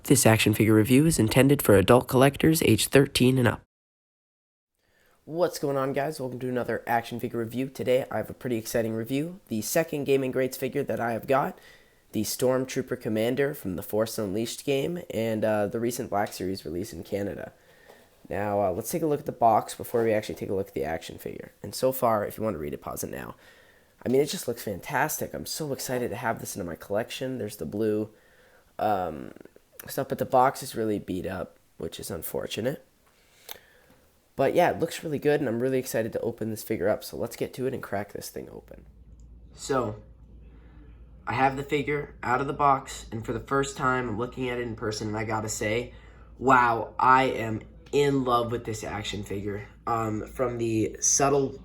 This action figure review is intended for adult collectors age 13 and up. What's going on, guys? Welcome to another action figure review. Today I have a pretty exciting review. The second Gaming Greats figure that I have got, the Stormtrooper Commander from the Force Unleashed game and the recent Black Series release in Canada. Now, let's take a look at the box before we actually take a look at the action figure. And so far, if you want to read it, pause it now. I mean, it just looks fantastic. I'm so excited to have this in my collection. There's the blue stuff, but the box is really beat up, which is unfortunate. But yeah, it looks really good, and I'm really excited to open this figure up. So let's get to it and crack this thing open. So, I have the figure out of the box, and for the first time, I'm looking at it in person, and I gotta say, wow, I am in love with this action figure. From the subtle,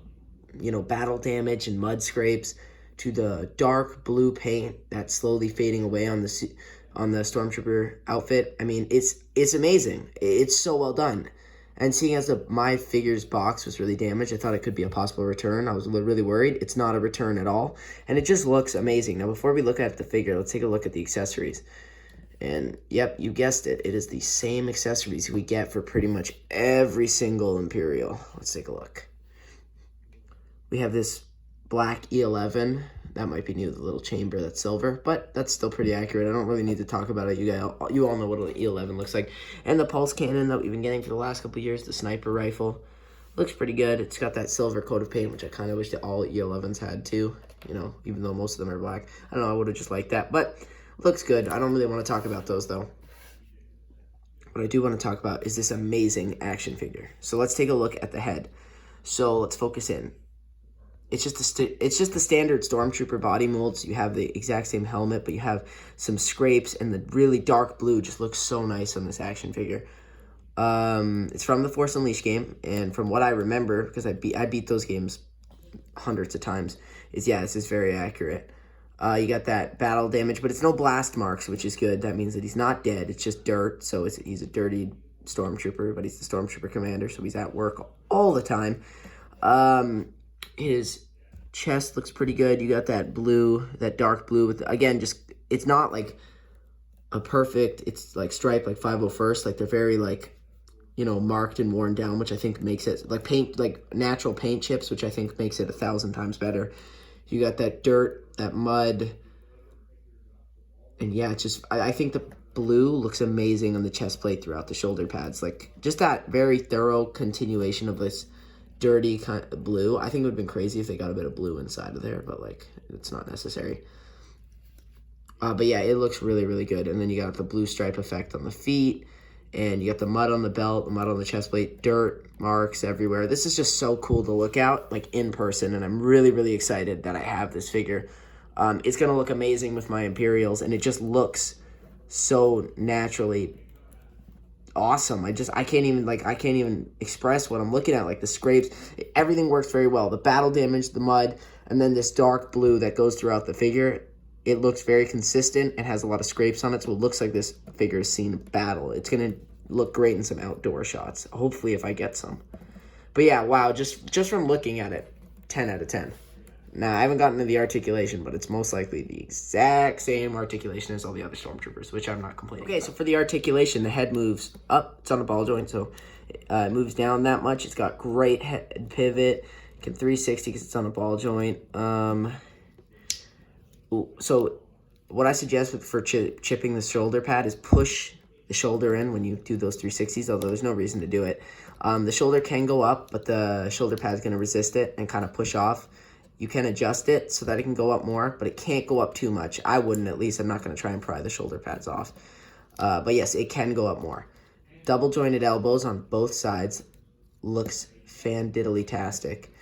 battle damage and mud scrapes to the dark blue paint that's slowly fading away on the Stormtrooper outfit. I mean, it's amazing. It's so well done. And seeing as my figure's box was really damaged, I thought it could be a possible return. I was really worried. It's not a return at all. And it just looks amazing. Now, before we look at the figure, let's take a look at the accessories. And, yep, you guessed it. It is the same accessories we get for pretty much every single Imperial. Let's take a look. We have this black E11. That might be new, the little chamber that's silver, but that's still pretty accurate. I don't really need to talk about it. You all know what an E11 looks like. And the pulse cannon that we've been getting for the last couple of years, the sniper rifle, looks pretty good. It's got that silver coat of paint, which I kind of wish that all E11s had too, even though most of them are black. I don't know, I would have just liked that, but looks good. I don't really want to talk about those, though. What I do want to talk about is this amazing action figure. So let's take a look at the head. So let's focus in. It's just the standard Stormtrooper body molds. You have the exact same helmet, but you have some scrapes, and the really dark blue just looks so nice on this action figure. It's from the Force Unleashed game, and from what I remember, because I beat those games hundreds of times, this is very accurate. You got that battle damage, but it's no blast marks, which is good. That means that he's not dead. It's just dirt, so he's a dirty Stormtrooper, but he's the Stormtrooper Commander, so he's at work all the time. His chest looks pretty good. You got that blue, that dark blue with, again, just, it's not like a perfect, it's like striped like 501st. Like they're very marked and worn down, which I think makes it like natural paint chips, which I think makes it 1,000 times better. You got that dirt, that mud. And yeah, it's just, I think the blue looks amazing on the chest plate throughout the shoulder pads. Like just that very thorough continuation of this dirty kind of blue. I think it would have been crazy if they got a bit of blue inside of there, but it's not necessary. But yeah, it looks really good. And then you got the blue stripe effect on the feet, and you got the mud on the belt, the mud on the chest plate, dirt marks everywhere. This is just so cool to look at in person, and I'm really excited that I have this figure. It's gonna look amazing with my Imperials, and it just looks so naturally awesome. I can't even express what I'm looking at. Like the scrapes, everything works very well. The battle damage, the mud, and then this dark blue that goes throughout the figure. It looks very consistent. It has a lot of scrapes on it, so it looks like this figure has seen battle. It's gonna look great in some outdoor shots, hopefully, if I get some. But yeah, wow, just from looking at it, 10 out of 10. Now, I haven't gotten to the articulation, but it's most likely the exact same articulation as all the other Stormtroopers, which I'm not complaining about. So for the articulation, the head moves up. It's on a ball joint, so it moves down that much. It's got great head pivot. It can 360 because it's on a ball joint. So what I suggest for chipping the shoulder pad is push the shoulder in when you do those 360s, although there's no reason to do it. The shoulder can go up, but the shoulder pad is going to resist it and kind of push off. You can adjust it so that it can go up more, but it can't go up too much. I wouldn't, at least. I'm not going to try and pry the shoulder pads off. But yes, it can go up more. Double jointed elbows on both sides. Looks fan-diddly-tastic.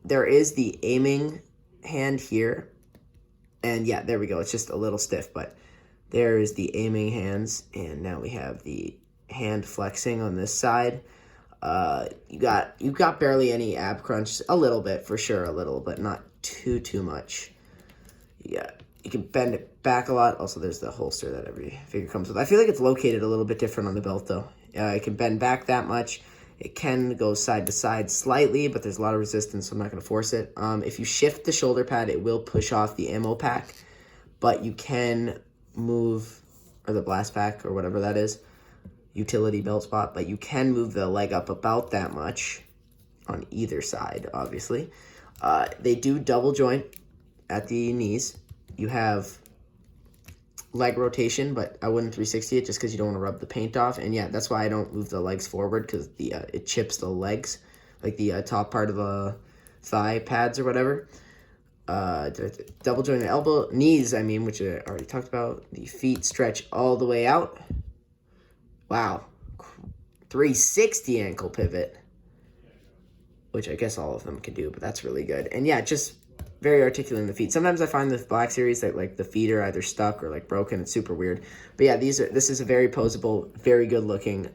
There is the aiming hand here. And yeah, there we go. It's just a little stiff, but there is the aiming hands. And now we have the hand flexing on this side. You got barely any ab crunch, a little bit for sure, a little, but not too much. Yeah, you can bend it back a lot. Also, there's the holster that every figure comes with. I feel like it's located a little bit different on the belt though. It can bend back that much. It can go side to side slightly, but there's a lot of resistance, so I'm not going to force it. If you shift the shoulder pad, it will push off the ammo pack, but you can move or the blast pack, or whatever that is, utility belt spot, but you can move the leg up about that much on either side, obviously. They do double joint at the knees. You have leg rotation, but I wouldn't 360 it just because you don't want to rub the paint off. And yeah, that's why I don't move the legs forward, because it chips the legs, like the top part of the thigh pads or whatever. Double joint the elbow, knees, I mean, which I already talked about. The feet stretch all the way out. Wow. 360 ankle pivot, which I guess all of them can do, but that's really good. And yeah, just very articulate in the feet. Sometimes I find with Black Series that like the feet are either stuck or like broken. It's super weird. But yeah, this is a very posable, very good looking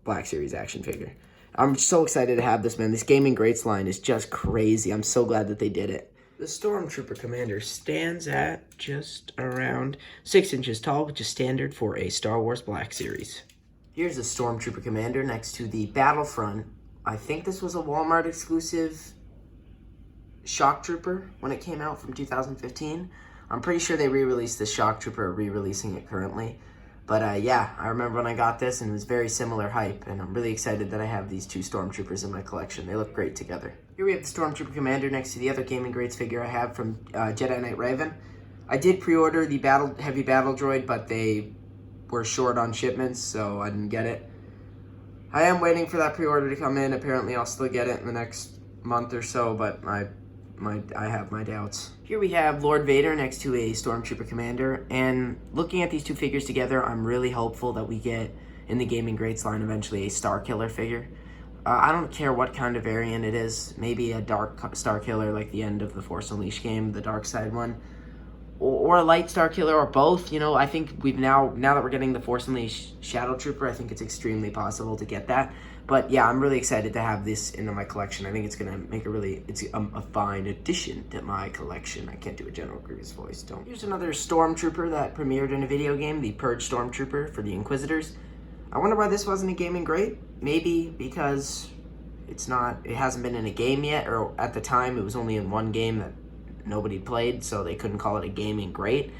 Black Series action figure. I'm so excited to have this, man. This Gaming Greats line is just crazy. I'm so glad that they did it. The Stormtrooper Commander stands at just around 6 inches tall, which is standard for a Star Wars Black Series. Here's the Stormtrooper Commander next to the Battlefront. I think this was a Walmart exclusive Shock Trooper when it came out from 2015. I'm pretty sure they re-released the Shock Trooper, re-releasing it currently. But yeah, I remember when I got this and it was very similar hype, and I'm really excited that I have these two Stormtroopers in my collection. They look great together. Here we have the Stormtrooper Commander next to the other Gaming Greats figure I have from Jedi Knight Raven. I did pre-order the Heavy Battle Droid, but they were short on shipments, so I didn't get it. I am waiting for that pre-order to come in. Apparently I'll still get it in the next month or so, but I have my doubts. Here we have Lord Vader next to a Stormtrooper Commander, and looking at these two figures together, I'm really hopeful that we get, in the Gaming Greats line, eventually a Star Killer figure. I don't care what kind of variant it is, maybe a dark Star Killer like the end of the Force Unleashed game, the dark side one, or a light Star Killer, or both. You know, I think we've now that we're getting the Force Unleashed Shadow Trooper, I think it's extremely possible to get that. But yeah, I'm really excited to have this in my collection. I think it's gonna make a fine addition to my collection. I can't do a General Grievous voice, don't. Here's another Stormtrooper that premiered in a video game, the Purge Stormtrooper for the Inquisitors. I wonder why this wasn't a Gaming Great. Maybe because it hasn't been in a game yet, or at the time it was only in one game that nobody played, so they couldn't call it a Gaming Great.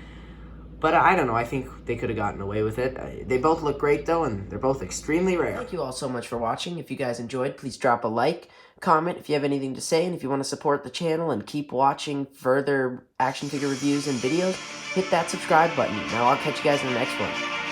But I don't know, I think they could have gotten away with it. They both look great though, and they're both extremely rare. Thank you all so much for watching. If you guys enjoyed, please drop a like, comment if you have anything to say, and if you want to support the channel and keep watching further action figure reviews and videos, hit that subscribe button. Now I'll catch you guys in the next one.